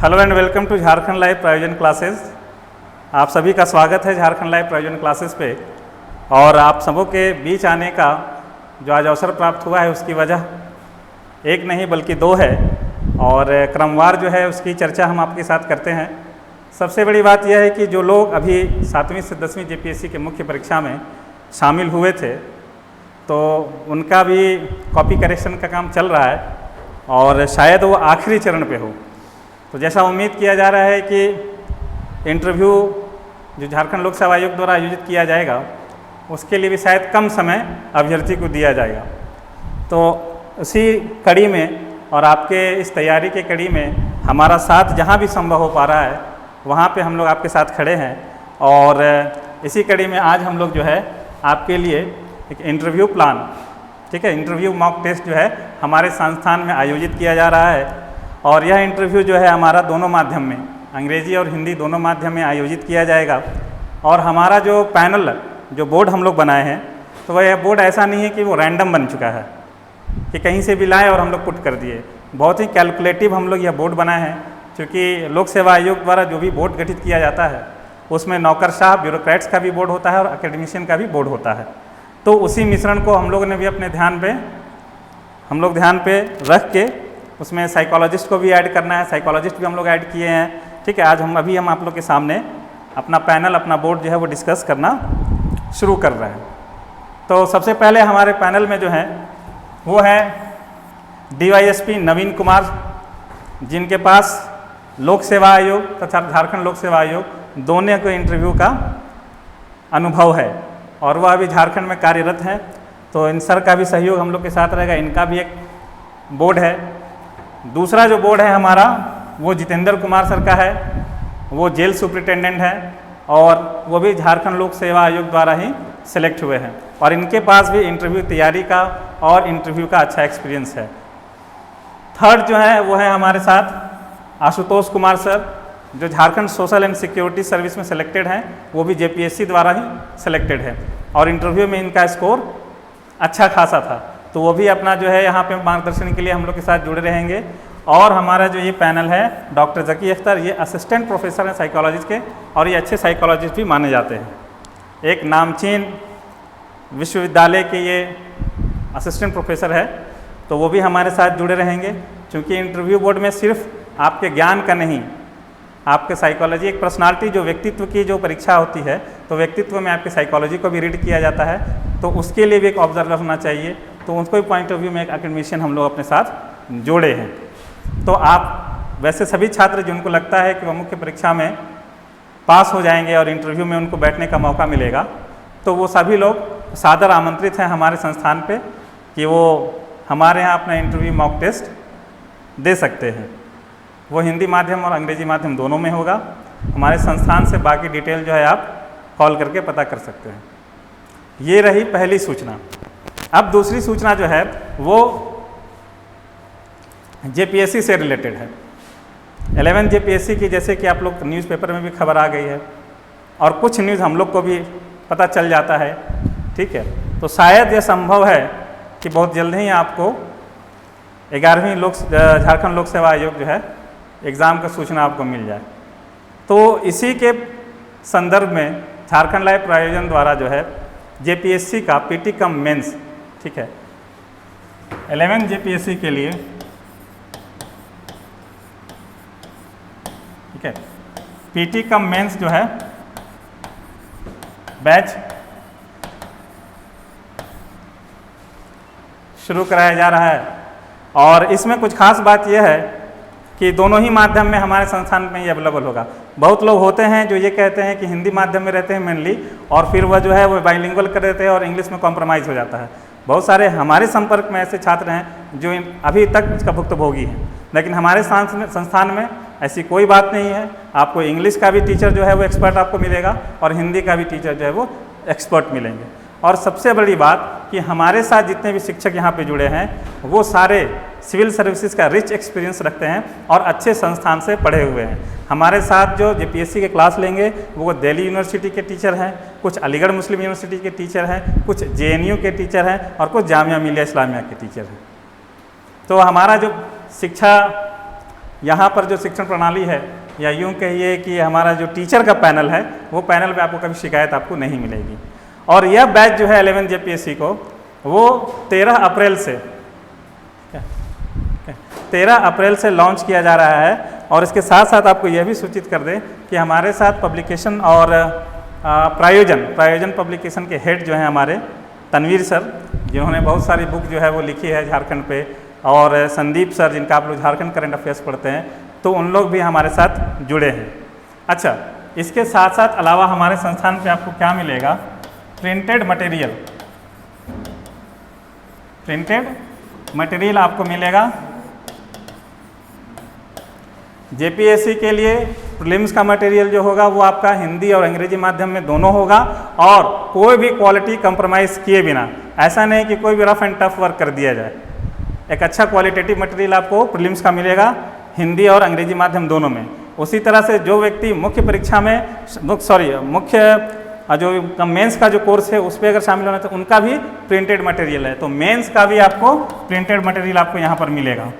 Hello and welcome to Jharkhand live प्रायोजन classes. आप सभी का स्वागत है झारखंड लाइव प्रायोजन क्लासेस पे। और आप सबों के बीच आने का जो आज अवसर प्राप्त हुआ है उसकी वजह एक नहीं बल्कि दो है, और क्रमवार जो है उसकी चर्चा हम आपके साथ करते हैं। सबसे बड़ी बात यह है कि जो लोग अभी 7वीं से 10वीं जेपीएससी के मुख्य परीक्षा में शामिल हुए थे तो उनका भी कॉपी करेक्शन का काम चल रहा है और शायद वो आखिरी चरण पे हो। तो जैसा उम्मीद किया जा रहा है कि इंटरव्यू जो झारखंड लोक सेवा आयोग द्वारा आयोजित किया जाएगा उसके लिए भी शायद कम समय अभ्यर्थी को दिया जाएगा। तो उसी कड़ी में और आपके इस तैयारी के कड़ी में हमारा साथ जहाँ भी संभव हो पा रहा है वहाँ पे हम लोग आपके साथ खड़े हैं। और इसी कड़ी में आज हम लोग जो है आपके लिए एक इंटरव्यू प्लान, ठीक है, इंटरव्यू मॉक टेस्ट जो है हमारे संस्थान में आयोजित किया जा रहा है। और यह इंटरव्यू जो है हमारा दोनों माध्यम में, अंग्रेजी और हिंदी दोनों माध्यम में आयोजित किया जाएगा। और हमारा जो पैनल, जो बोर्ड हम लोग बनाए हैं, तो वह बोर्ड ऐसा नहीं है कि वो रैंडम बन चुका है कि कहीं से भी लाए और हम लोग पुट कर दिए। बहुत ही कैलकुलेटिव हम लोग यह बोर्ड बनाए हैं, क्योंकि लोक सेवा आयोग द्वारा जो भी बोर्ड गठित किया जाता है उसमें नौकरशाह, ब्यूरोक्रेट्स का भी बोर्ड होता है और एकेडमिशियन का भी बोर्ड होता है। तो उसी मिश्रण को हम लोगों ने भी अपने ध्यान पे रख के उसमें साइकोलॉजिस्ट को भी ऐड करना है, साइकोलॉजिस्ट भी हम लोग ऐड किए हैं। ठीक है, आज हम आप लोग के सामने अपना पैनल, अपना बोर्ड जो है वो डिस्कस करना शुरू कर रहे हैं। तो सबसे पहले हमारे पैनल में जो है वो है DYSP नवीन कुमार, जिनके पास लोक सेवा आयोग तथा झारखंड लोक सेवा आयोग दोनों को इंटरव्यू का अनुभव है और वह अभी झारखंड में कार्यरत हैं। तो इन सर का भी सहयोग हम लोग के साथ रहेगा। इनका भी एक बोर्ड है। दूसरा जो बोर्ड है हमारा वो जितेंद्र कुमार सर का है, वो जेल सुपरिटेंडेंट है और वो भी झारखंड लोक सेवा आयोग द्वारा ही सिलेक्ट हुए हैं और इनके पास भी इंटरव्यू तैयारी का और इंटरव्यू का अच्छा एक्सपीरियंस है। थर्ड जो है वो है हमारे साथ आशुतोष कुमार सर, जो Jharkhand social and security service में सिलेक्टेड हैं, वो भी जेपीएससी द्वारा ही सिलेक्टेड है और इंटरव्यू में इनका स्कोर अच्छा खासा था। तो वो भी अपना जो है यहाँ पे मार्गदर्शन के लिए हम लोग के साथ जुड़े रहेंगे। और हमारा जो ये पैनल है डॉक्टर जकी अख्तर, ये असिस्टेंट प्रोफेसर हैं साइकोलॉजिस्ट के और ये अच्छे साइकोलॉजिस्ट भी माने जाते हैं। एक नामचीन विश्वविद्यालय के ये असिस्टेंट प्रोफेसर है, तो वो भी हमारे साथ जुड़े रहेंगे। क्योंकि इंटरव्यू बोर्ड में सिर्फ आपके ज्ञान का नहीं, आपके साइकोलॉजी, एक पर्सनालिटी जो व्यक्तित्व की जो परीक्षा होती है, तो व्यक्तित्व में आपके साइकोलॉजी को भी रीड किया जाता है, तो उसके लिए भी एक ऑब्जर्वर होना चाहिए। तो उसको भी पॉइंट ऑफ व्यू में एक एकेडमिशियन हम लोग अपने साथ जोड़े हैं। तो आप वैसे सभी छात्र जिनको लगता है कि वह मुख्य परीक्षा में पास हो जाएंगे और इंटरव्यू में उनको बैठने का मौका मिलेगा, तो वो सभी लोग सादर आमंत्रित हैं हमारे संस्थान पे कि वो हमारे यहाँ अपना इंटरव्यू मॉक टेस्ट दे सकते हैं। वो हिंदी माध्यम और अंग्रेजी माध्यम दोनों में होगा। हमारे संस्थान से बाकी डिटेल जो है आप कॉल करके पता कर सकते हैं। ये रही पहली सूचना। अब दूसरी सूचना जो है वो जेपीएससी से रिलेटेड है। 11 जेपीएससी की, जैसे कि आप लोग न्यूज़पेपर में भी खबर आ गई है और कुछ न्यूज़ हम लोग को भी पता चल जाता है, ठीक है। तो शायद यह संभव है कि बहुत जल्द ही आपको 11वीं झारखंड लोक सेवा आयोग जो है एग्ज़ाम का सूचना आपको मिल जाए। तो इसी के संदर्भ में झारखंड लाइव प्रायोजन द्वारा जो है जेपीएससी का पीटी कम मेंस, ठीक है, 11 जेपीएससी के लिए, ठीक है, पीटी कम मेंस जो है बैच शुरू कराया जा रहा है। और इसमें कुछ खास बात यह है कि दोनों ही माध्यम में हमारे संस्थान में ये अवेलेबल होगा। बहुत लोग होते हैं जो ये कहते हैं कि हिंदी माध्यम में रहते हैं मेनली, और फिर वह जो है वो बाइलिंगुअल कर देते हैं और इंग्लिश में कॉम्प्रोमाइज़ हो जाता है। बहुत सारे हमारे संपर्क में ऐसे छात्र हैं जो अभी तक इसका भुक्तभोगी हैं, लेकिन हमारे संस्थान में ऐसी कोई बात नहीं है। आपको इंग्लिश का भी टीचर जो है वो एक्सपर्ट आपको मिलेगा और हिंदी का भी टीचर जो है वो एक्सपर्ट मिलेंगे। और सबसे बड़ी बात कि हमारे साथ जितने भी शिक्षक यहाँ पे जुड़े हैं वो सारे सिविल सर्विसेज का रिच एक्सपीरियंस रखते हैं और अच्छे संस्थान से पढ़े हुए हैं। हमारे साथ जो जेपीएससी के क्लास लेंगे वो दिल्ली यूनिवर्सिटी के टीचर हैं, कुछ अलीगढ़ मुस्लिम यूनिवर्सिटी के टीचर हैं, कुछ जेएनयू के टीचर हैं और कुछ जामिया मिलिया इस्लामिया के टीचर हैं। तो हमारा जो शिक्षा यहाँ पर जो शिक्षण प्रणाली है, या यूँ कहिए कि हमारा जो टीचर का पैनल है, वो पैनल पे आपको कभी शिकायत आपको नहीं मिलेगी। और यह बैच जो है 11 JPSC को, वो 13 अप्रैल से लॉन्च किया जा रहा है। और इसके साथ साथ आपको यह भी सूचित कर दें कि हमारे साथ पब्लिकेशन और प्रायोजन पब्लिकेशन के हेड जो हैं हमारे तनवीर सर, जिन्होंने बहुत सारी बुक जो है वो लिखी है झारखंड पे, और संदीप सर, जिनका आप लोग झारखंड करंट अफेयर्स पढ़ते हैं, तो उन लोग भी हमारे साथ जुड़े हैं। अच्छा, इसके साथ साथ अलावा हमारे संस्थान पे आपको क्या मिलेगा? प्रिंटेड मटेरियल आपको मिलेगा। JPSC के लिए प्रीलिम्स का मटेरियल जो होगा वो आपका हिंदी और अंग्रेजी माध्यम में दोनों होगा, और कोई भी क्वालिटी कंप्रोमाइज़ किए बिना, ऐसा नहीं कि कोई भी रफ एंड टफ वर्क कर दिया जाए। एक अच्छा क्वालिटेटिव मटेरियल आपको प्रीलिम्स का मिलेगा, हिंदी और अंग्रेजी माध्यम दोनों में। उसी तरह से जो व्यक्ति मुख्य परीक्षा में जो मेंस का जो कोर्स है उस पर अगर शामिल होना, तो उनका भी प्रिंटेड मटेरियल है। तो मेंस का भी आपको प्रिंटेड मटेरियल आपको यहाँ पर मिलेगा।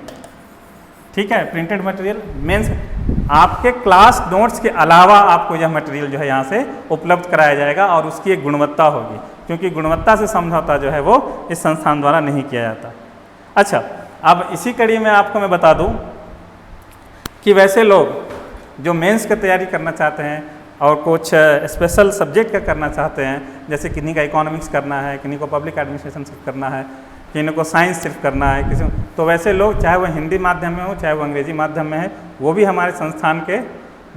ठीक है, प्रिंटेड मटेरियल मेंस, आपके क्लास नोट्स के अलावा आपको यह मटेरियल जो है यहाँ से उपलब्ध कराया जाएगा, और उसकी एक गुणवत्ता होगी, क्योंकि गुणवत्ता से समझौता जो है वो इस संस्थान द्वारा नहीं किया जाता। अच्छा, अब इसी कड़ी में आपको मैं बता दूं कि वैसे लोग जो मेंस की तैयारी करना चाहते हैं और कुछ स्पेशल सब्जेक्ट का करना चाहते हैं, जैसे किन्हीं का इकोनॉमिक्स करना है, किन्हीं को पब्लिक एडमिनिस्ट्रेशन सिर्फ करना है, किन्हीं को साइंस सिर्फ करना है, किसी, तो वैसे लोग चाहे वो हिंदी माध्यम में हो चाहे वो अंग्रेजी माध्यम में है, वो भी हमारे संस्थान के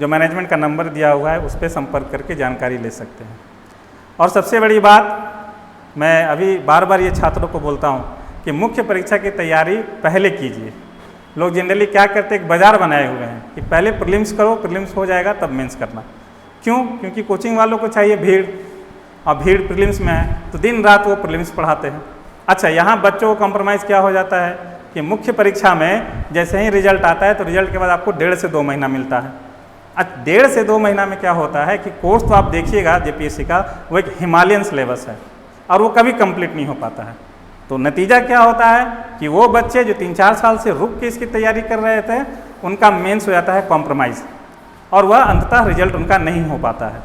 जो मैनेजमेंट का नंबर दिया हुआ है उस पर संपर्क करके जानकारी ले सकते हैं। और सबसे बड़ी बात, मैं अभी बार बार ये छात्रों को बोलता हूँ कि मुख्य परीक्षा की तैयारी पहले कीजिए। लोग जनरली क्या करते हैं, एक बाजार बनाए हुए हैं कि पहले प्रीलिम्स करो, प्रीलिम्स हो जाएगा तब मेंस करना। क्यों? क्योंकि कोचिंग वालों को चाहिए भीड़, और भीड़ प्रीलिम्स में है, तो दिन रात वो प्रीलिम्स पढ़ाते हैं। अच्छा, यहाँ बच्चों को कॉम्प्रोमाइज़ क्या हो जाता है कि मुख्य परीक्षा में जैसे ही रिजल्ट आता है, तो रिजल्ट के बाद आपको 1.5 से 2 महीना मिलता है। अच्छा, 1.5 से 2 महीना में क्या होता है कि कोर्स तो आप देखिएगा JPSC का, वो एक हिमालयन सिलेबस है, और वो कभी कंप्लीट नहीं हो पाता है। तो नतीजा क्या होता है कि वो बच्चे जो 3-4 साल से रुक के इसकी तैयारी कर रहे थे, उनका मेंस हो जाता है कॉम्प्रोमाइज़, और वह अंततः रिजल्ट उनका नहीं हो पाता है।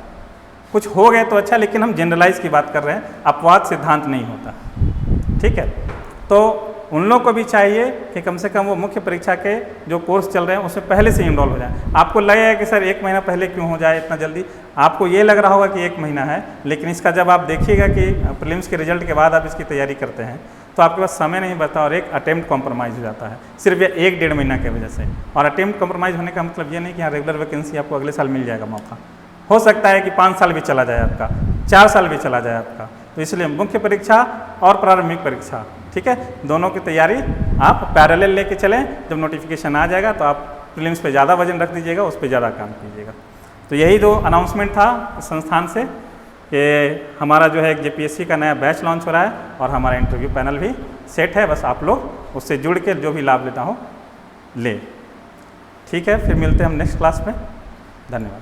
कुछ हो गए तो अच्छा, लेकिन हम जनरलाइज की बात कर रहे हैं, अपवाद सिद्धांत नहीं होता। ठीक है, तो उन लोग को भी चाहिए कि कम से कम वो मुख्य परीक्षा के जो कोर्स चल रहे हैं उसमें पहले से इनरोल हो जाए। आपको लगेगा कि सर 1 महीना पहले क्यों हो जाए इतना जल्दी, आपको ये लग रहा होगा कि 1 महीना है, लेकिन इसका जब आप देखिएगा कि प्रीलिम्स के रिजल्ट के बाद आप इसकी तैयारी करते हैं, तो आपके पास समय नहीं बचता, और एक अटेम्प्ट कॉम्प्रोमाइज़ हो जाता है सिर्फ 1-1.5 महीना की वजह से। और अटेम्प्ट कॉम्प्रोमाइज़ होने का मतलब ये नहीं कि हाँ रेगुलर वैकेंसी आपको अगले साल मिल जाएगा मौका, हो सकता है कि 5 साल भी चला जाए आपका, 4 साल भी चला जाए आपका। तो इसलिए मुख्य परीक्षा और प्रारंभिक परीक्षा, ठीक है, दोनों की तैयारी आप पैरेलल लेके चलें। जब नोटिफिकेशन आ जाएगा तो आप प्रीलिम्स पे ज़्यादा वजन रख दीजिएगा, उस पर ज़्यादा काम कीजिएगा। तो यही 2 अनाउंसमेंट था संस्थान से कि हमारा जो है एक JPSC का नया बैच लॉन्च हो रहा है, और हमारा इंटरव्यू पैनल भी सेट है, बस आप लोग उससे जुड़ के जो भी लाभ लेता हो ले। ठीक है, फिर मिलते हैं हम नेक्स्ट क्लास में। धन्यवाद।